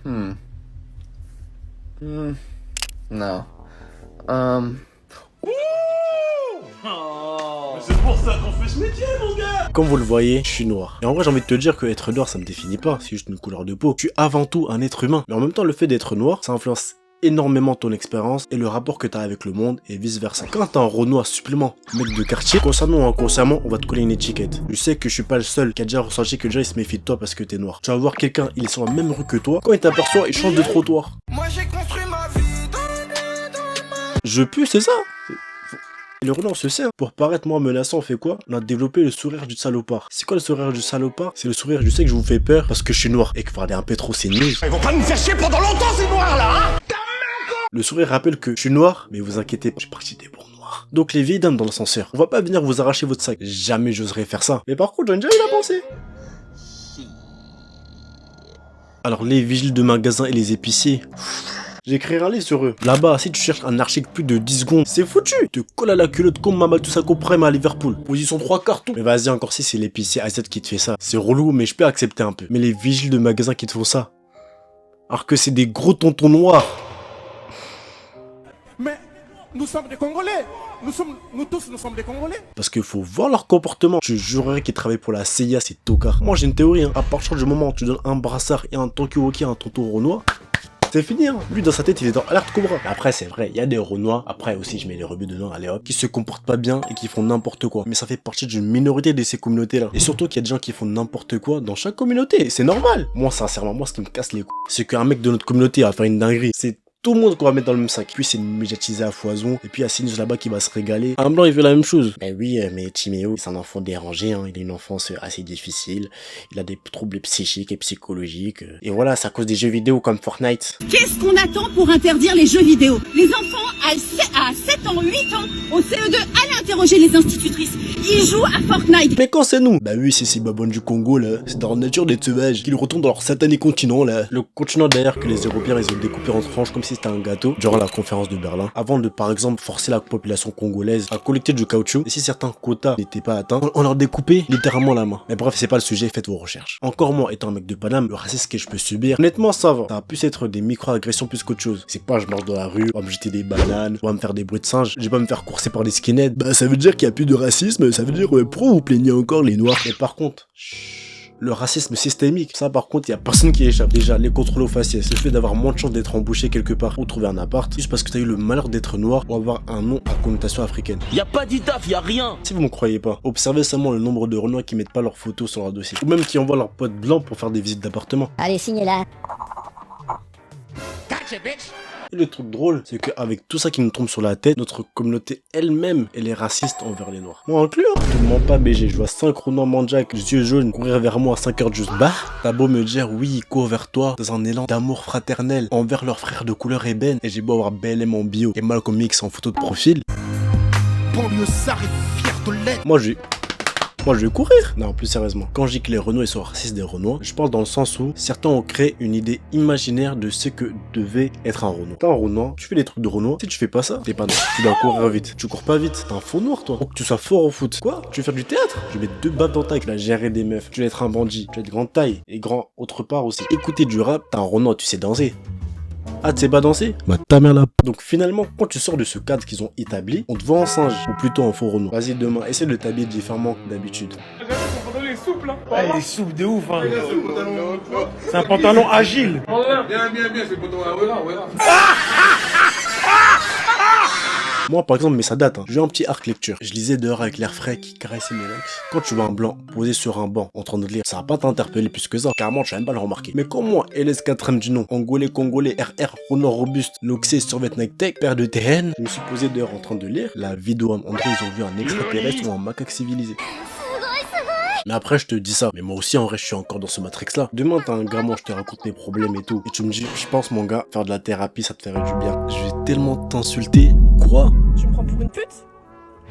Hmm. Hmm. Non. C'est pour ça qu'on fait ce métier, mon gars. Comme vous le voyez, je suis noir. Et en vrai, j'ai envie de te dire que être noir, ça me définit pas, c'est juste une couleur de peau. Je suis avant tout un être humain. Mais en même temps, le fait d'être noir, ça influence énormément ton expérience et le rapport que t'as avec le monde et vice versa. Quand t'as un Renoir supplément, mec de quartier, consciemment ou inconsciemment, on va te coller une étiquette. Je sais que je suis pas le seul qui a déjà ressenti que déjà il se méfie de toi parce que t'es noir. Tu vas voir quelqu'un, il est sur la même rue que toi, quand il t'aperçoit, il change de trottoir. Moi j'ai construit ma vie Je pue, c'est ça. Et le Renoir, on se sait, hein. Pour paraître moins menaçant, on fait quoi? On a développé le sourire du salopard. C'est quoi le sourire du salopard? C'est le sourire, je sais que je vous fais peur parce que je suis noir et que parler un peu trop c'est nul. Ils vont pas nous faire chier pendant longtemps ces noirs là, hein. Le sourire rappelle que je suis noir, mais vous inquiétez pas, je suis parti des bons noirs. Donc les vieilles dames dans l'ascenseur, on va pas venir vous arracher votre sac. Jamais j'oserais faire ça. Mais par contre, j'en ai déjà eu la pensée. Alors les vigiles de magasins et les épiciers... J'écrirai un livre sur eux. Là-bas, si tu cherches un article plus de 10 secondes, c'est foutu. Tu te colles à la culotte comme Mamadou Sakho Prime à Liverpool. Position 3 cartons. Mais vas-y, encore si c'est l'épicier AZ qui te fait ça. C'est relou, mais je peux accepter un peu. Mais les vigiles de magasins qui te font ça, alors que c'est des gros tontons noirs. Mais nous sommes des Congolais. Nous tous sommes des Congolais. Parce qu'il faut voir leur comportement. Je jurerais qu'ils travaillent pour la CIA, ces tocards. Moi j'ai une théorie, hein. À partir du moment où tu donnes un brassard et un Tankuwoki à un tonton Renoir, c'est fini, hein. Lui dans sa tête il est dans alerte Cobra. Après c'est vrai, il y a des Renois, après aussi je mets les rebuts dedans, allez hop, qui se comportent pas bien et qui font n'importe quoi. Mais ça fait partie d'une minorité de ces communautés là. Et surtout qu'il y a des gens qui font n'importe quoi dans chaque communauté, c'est normal. Moi sincèrement, moi ce qui me casse les couilles, c'est qu'un mec de notre communauté va faire une dinguerie. C'est tout le monde qu'on va mettre dans le même sac. Puis c'est médiatisé à foison. Et puis il y a Sinus là-bas qui va se régaler. Un blanc il fait la même chose. Mais oui, mais Timéo, c'est un enfant dérangé, hein. Il a une enfance assez difficile. Il a des troubles psychiques et psychologiques. Et voilà, c'est à cause des jeux vidéo comme Fortnite. Qu'est-ce qu'on attend pour interdire les jeux vidéo? Les enfants à 7 ans, 8 ans, au CE2, allez interroger les institutrices. Ils jouent à Fortnite. Mais quand c'est nous? Bah oui, c'est ces babounes du Congo là. C'est dans la nature des sauvages qu'ils retournent dans leur satané continent là. Le continent d'ailleurs que les Européens ils ont découpé en tranches comme si c'était un gâteau durant la conférence de Berlin. Avant de par exemple forcer la population congolaise à collecter du caoutchouc. Et si certains quotas n'étaient pas atteints, on leur découpait littéralement la main. Mais bref, c'est pas le sujet, faites vos recherches. Encore moi, étant un mec de Paname, le racisme que je peux subir, honnêtement ça va. Ça a pu être des micro-agressions plus qu'autre chose. C'est pas je marche dans la rue, on va me jeter des bananes, on va me faire des bruits de singe, je vais pas me faire courser par des skinheads. Bah ça veut dire qu'il y a plus de racisme, ça veut dire pourquoi vous plaignez encore les noirs. Et par contre, le racisme systémique, ça par contre, il y a personne qui échappe. Déjà, les contrôles aux faciès, le fait d'avoir moins de chances d'être embauché quelque part ou trouver un appart, juste parce que t'as eu le malheur d'être noir ou avoir un nom à connotation africaine. Y a pas d'ITAF, y a rien. Si vous me croyez pas, observez seulement le nombre de Renois qui mettent pas leurs photos sur leur dossier. Ou même qui envoient leurs potes blancs pour faire des visites d'appartement. Allez, signez là. Et le truc drôle, c'est qu'avec tout ça qui nous tombe sur la tête, notre communauté elle-même, elle est raciste envers les noirs. Moi inclus, hein. Je ne mens pas BG, je vois 5 Renois Mandjak, les yeux jaunes, courir vers moi à 5h juste. Bah, t'as beau me dire oui, ils courent vers toi dans un élan d'amour fraternel envers leurs frères de couleur ébène, et j'ai beau avoir BLM en bio et Malcolm X en photo de profil. Banlieusard et fier de l'être. Moi je vais courir. Non, plus sérieusement, quand je dis que les Renois ils sont racistes des Renois, je parle dans le sens où certains ont créé une idée imaginaire de ce que devait être un Renois. T'es un Renois, tu fais les trucs de Renois, si tu fais pas ça, t'es pas noir. Tu dois courir vite. Tu cours pas vite, t'es un faux noir toi. Faut que tu sois fort au foot. Quoi? Tu veux faire du théâtre? Je vais mettre 2 baffes dans ta gueule, tu vas gérer des meufs, tu vas être un bandit, tu vas être grande taille et grand autre part aussi. Écouter du rap, t'es un Renois, tu sais danser. Ah, tu sais pas danser? Bah ta mère là. Donc finalement, quand tu sors de ce cadre qu'ils ont établi, on te voit en singe, ou plutôt en faux Renoir. Vas-y demain, essaie de t'habiller différemment que d'habitude. Il est souple, hein. Il est souple de ouf, hein. C'est un pantalon agile. Bien, c'est le bouton. Voilà. Moi par exemple, mais ça date, hein. J'ai eu un petit arc lecture. Je lisais dehors avec l'air frais qui caressait mes lèvres. Quand tu vois un blanc posé sur un banc en train de lire, ça va pas t'interpeller plus que ça. Carrément, tu vas même pas le remarquer. Mais comme moi, LS4M du nom, Angolais, Congolais, RR, Renoir robuste, Loxé, Survêt Nike Tech, père de TN, je me suis posé dehors en train de lire la vidéo. En vrai, ils ont vu un extraterrestre ou un macaque civilisé. Mais après je te dis ça, mais moi aussi en vrai je suis encore dans ce matrix là. Demain t'as un gamin, je te raconte mes problèmes et tout, et tu me dis je pense mon gars, faire de la thérapie ça te ferait du bien. Je vais tellement t'insulter. Quoi? Tu me prends pour une pute?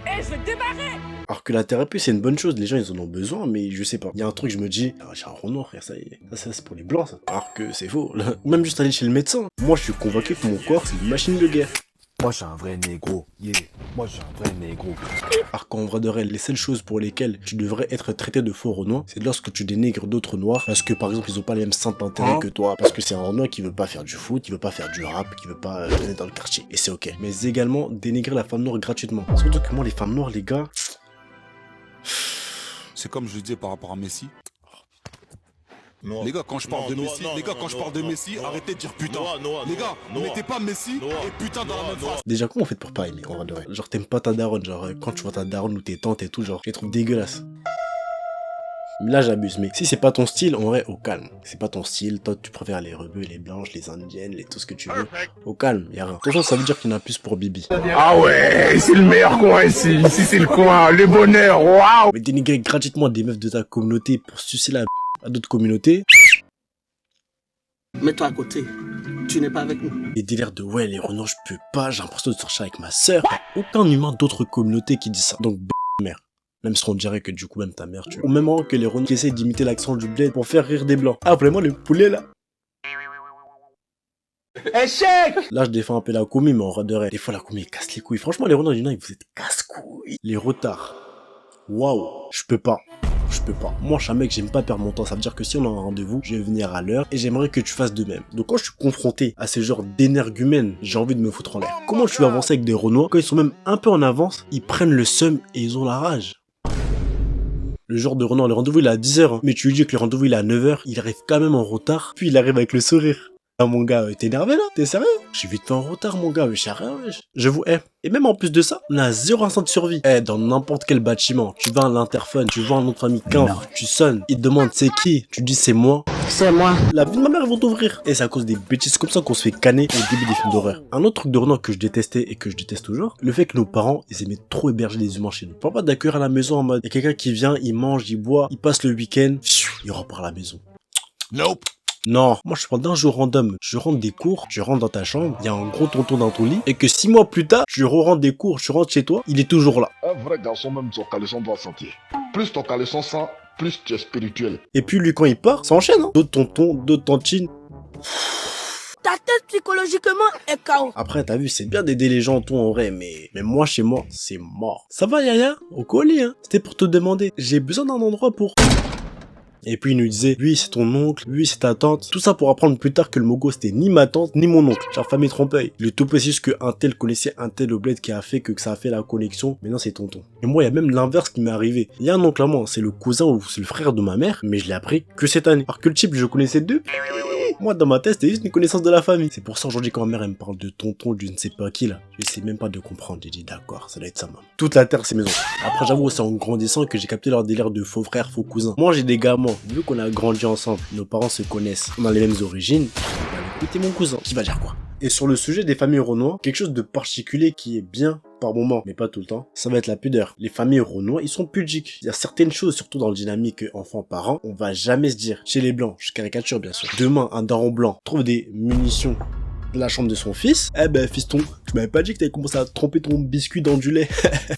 Eh, je vais te débarrer. Alors que la thérapie c'est une bonne chose, les gens ils en ont besoin, mais je sais pas. Il y a un truc je me dis, ah, j'ai un Renoir frère, ça c'est pour les blancs ça. Alors que c'est faux. Ou même juste aller chez le médecin. Moi je suis convaincu que mon corps c'est une machine de guerre. Moi, je suis un vrai négro. Yeah. Moi, je suis un vrai négro. Alors qu'en vrai de réel, les seules choses pour lesquelles tu devrais être traité de faux Renois, c'est lorsque tu dénigres d'autres noirs parce que par exemple ils ont pas les mêmes centres d'intérêt que toi, parce que c'est un Renois qui veut pas faire du foot, qui veut pas faire du rap, qui veut pas venir dans le quartier, et c'est ok. Mais également dénigrer la femme noire gratuitement. Surtout que moi les femmes noires les gars... C'est comme je le disais par rapport à Messi. Noah. Les gars, quand je parle de Messi, les gars, quand je parle de Messi, arrêtez de dire putain. Les gars, ne mettez pas Messi et putain dans la même phrase. Déjà comment on fait pour pas aimer en vrai de vrai? Genre t'aimes pas ta daronne, genre quand tu vois ta daronne ou tes tantes et tout, genre je les trouve dégueulasses. Mais là j'abuse, mais si c'est pas ton style, en vrai, au calme. C'est pas ton style, toi tu préfères les rebeux, les blanches, les indiennes, les tout ce que tu veux. Au calme, y'a rien. Attention, ça veut dire qu'il y en a plus pour Bibi. Ah ouais, c'est le meilleur coin ici. Ici c'est le coin, le bonheur, waouh. Mais dénigrer gratuitement des meufs de ta communauté pour sucer la à d'autres communautés. Mets-toi à côté, tu n'es pas avec nous. Les délires de ouais, les Renois, je peux pas, j'ai l'impression de sortir avec ma sœur. Aucun humain d'autres communautés qui dit ça. Donc, mère. Même si on dirait que du coup, même ta mère, tu vois. Au même moment que les Renois qui essayent d'imiter l'accent du bled pour faire rire des blancs. Ah, vraiment, le poulet là. Échec. Là, je défends un peu la commu, mais en vrai de vrai, des fois, la commu, casse les couilles. Franchement, les Renois du Nord, vous êtes casse-couilles. Les retards. Waouh, je peux pas. Je peux pas. Moi, je suis un mec, j'aime pas perdre mon temps. Ça veut dire que si on a un rendez-vous, je vais venir à l'heure et j'aimerais que tu fasses de même. Donc quand je suis confronté à ces genres d'énergumènes, j'ai envie de me foutre en l'air. Comment tu vas avancer avec des Renois quand ils sont même un peu en avance, ils prennent le seum et ils ont la rage. Le genre de Renoir, le rendez-vous il est à 10h, hein. Mais tu lui dis que le rendez-vous il est à 9h, il arrive quand même en retard, puis il arrive avec le sourire. Ah mon gars, t'es énervé là? T'es sérieux? Je suis vite fait en retard mon gars, mais j'ai rien, wesh. Je vous hais. Et même en plus de ça, on a 0 instinct de survie. Dans n'importe quel bâtiment, tu vas à l'interphone, tu vois un autre ami qu'un, tu sonnes, il te demande c'est qui, tu dis c'est moi. C'est moi. La vie de ma mère ils vont t'ouvrir. Et c'est à cause des bêtises comme ça qu'on se fait canner au début des films d'horreur. Un autre truc de Renoir que je détestais et que je déteste toujours, le fait que nos parents, ils aimaient trop héberger des humains chez nous. Pas d'accueillir à la maison en mode, il y a quelqu'un qui vient, il mange, il boit, il passe le week-end, il repart à la maison. Nope. Non, moi je prends d'un jour random, je rentre des cours, tu rentres dans ta chambre, il y a un gros tonton dans ton lit, et que 6 mois plus tard, tu re-rentres des cours, tu rentres chez toi, il est toujours là. Un vrai garçon, même son caleçon doit sentir. Plus ton caleçon sent, plus tu es spirituel. Et puis lui quand il part, ça enchaîne, hein. D'autres tontons, d'autres tantines. Ta tête psychologiquement est KO. Après t'as vu, c'est bien d'aider les gens en vrai, mais moi chez moi, c'est mort. Ça va Yaya? Au colis hein. C'était pour te demander, j'ai besoin d'un endroit pour... Et puis il nous disait, lui c'est ton oncle, lui c'est ta tante. Tout ça pour apprendre plus tard que le Mogo c'était ni ma tante ni mon oncle. Genre famille trompe-œil. Le tout précise que un tel connaissait un tel au bled qui a fait que ça a fait la connexion. Mais non c'est tonton. Et moi il y a même l'inverse qui m'est arrivé. Il y a un oncle à moi, c'est le cousin ou c'est le frère de ma mère, mais je l'ai appris que cette année. Alors que le type je connaissais depuis. Moi dans ma tête c'était juste une connaissance de la famille. C'est pour ça aujourd'hui quand ma mère elle me parle de tonton, je ne sais pas qui là, je sais même pas de comprendre. J'ai dit d'accord, ça doit être ça maman. Toute la terre c'est maison. Après j'avoue c'est en grandissant que j'ai capté leur délire de faux frères, faux cousins. Moi j'ai des gamins, vu qu'on a grandi ensemble, nos parents se connaissent, on a les mêmes origines, t'es mon cousin, qui va dire quoi? Et sur le sujet des familles Renois, quelque chose de particulier qui est bien par moment, mais pas tout le temps, ça va être la pudeur. Les familles Renois, ils sont pudiques. Il y a certaines choses, surtout dans le dynamique enfant-parent, on va jamais se dire. Chez les blancs, je caricature bien sûr. Demain, un daron blanc trouve des munitions de la chambre de son fils. Eh ben fiston, tu m'avais pas dit que t'avais commencé à tremper ton biscuit dans du lait.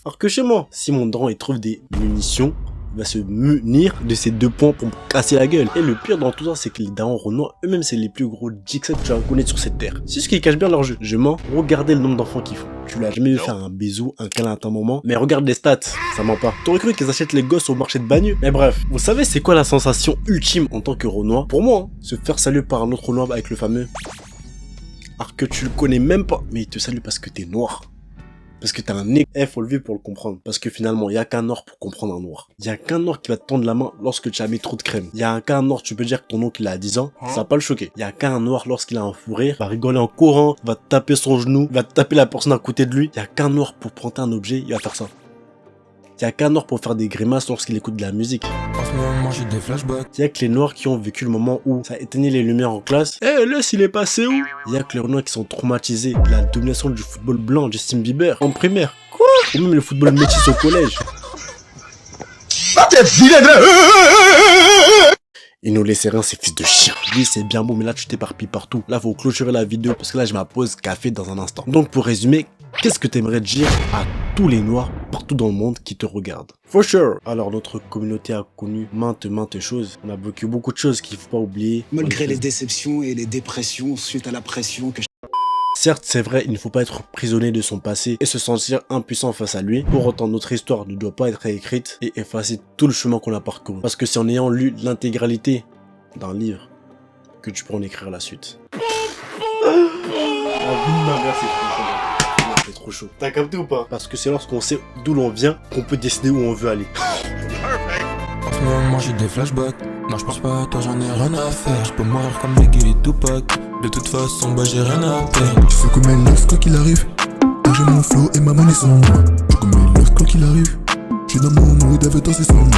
Alors que chez moi, si mon daron il trouve des munitions, il va se munir de ces 2 points pour me casser la gueule. Et le pire dans tout ça, c'est que les darons Renois, eux-mêmes, c'est les plus gros dicks que tu vas connaître sur cette terre. C'est ce qui cache bien leur jeu. Je mens, regardez le nombre d'enfants qu'ils font. Tu l'as jamais vu faire un bisou, un câlin à ta maman, mais regarde les stats, ça ment pas. T'aurais cru qu'ils achètent les gosses au marché de Bagneux. Mais bref, vous savez c'est quoi la sensation ultime en tant que Renois? Pour moi, hein, se faire saluer par un autre Renois avec le fameux... Alors que tu le connais même pas, mais il te salue parce que t'es noir. Parce que t'as un nez, faut le vivre pour le comprendre. Parce que finalement, il y a qu'un noir pour comprendre un noir. Il y a qu'un noir qui va te tendre la main lorsque tu as mis trop de crème. Il y a qu'un noir, tu peux dire que ton oncle il a 10 ans, ça va pas le choquer. Il y a qu'un noir lorsqu'il a un fou rire, va rigoler en courant, va taper son genou, va taper la personne à côté de lui. Il y a qu'un noir pour prendre un objet, il va faire ça. Il y a qu'un noir pour faire des grimaces lorsqu'il écoute de la musique. En ce moment, j'ai des flashbacks. Il y a que les noirs qui ont vécu le moment où ça éteignait les lumières en classe. Laisse, il est passé où? Il y a que les noirs qui sont traumatisés de la domination du football blanc Justin Bieber en primaire. Quoi? Ou même le football métis au collège. Il nous laissait rien, ces fils de chien. Oui, c'est bien beau, mais là, tu t'éparpilles partout. Là, faut clôturer la vidéo, parce que là, je ma pause café dans un instant. Donc, pour résumer, qu'est-ce que t'aimerais dire à tous les noirs partout dans le monde qui te regardent? For sure. Alors, notre communauté a connu maintes choses. On a vécu beaucoup de choses qu'il faut pas oublier. Malgré les déceptions et les dépressions suite à la pression que Certes, c'est vrai, il ne faut pas être prisonnier de son passé et se sentir impuissant face à lui. Pour autant, notre histoire ne doit pas être réécrite et effacer tout le chemin qu'on a parcouru. Parce que c'est en ayant lu l'intégralité d'un livre que tu peux en écrire la suite. C'est trop chaud. T'as capté ou pas? Parce que c'est lorsqu'on sait d'où l'on vient qu'on peut décider où on veut aller. En ce moment j'ai des flashbacks. Non je pense pas à toi, j'en ai rien à faire. Je peux mourir comme Biggie et Tupac. De toute façon bah j'ai rien à perdre. Je fais comme un lost quoi qu'il arrive. Tant j'ai mon flow et ma monnaie sans moi. Je fais comme un lost quoi qu'il arrive. Je suis dans mon mood avec toi c'est sans moi.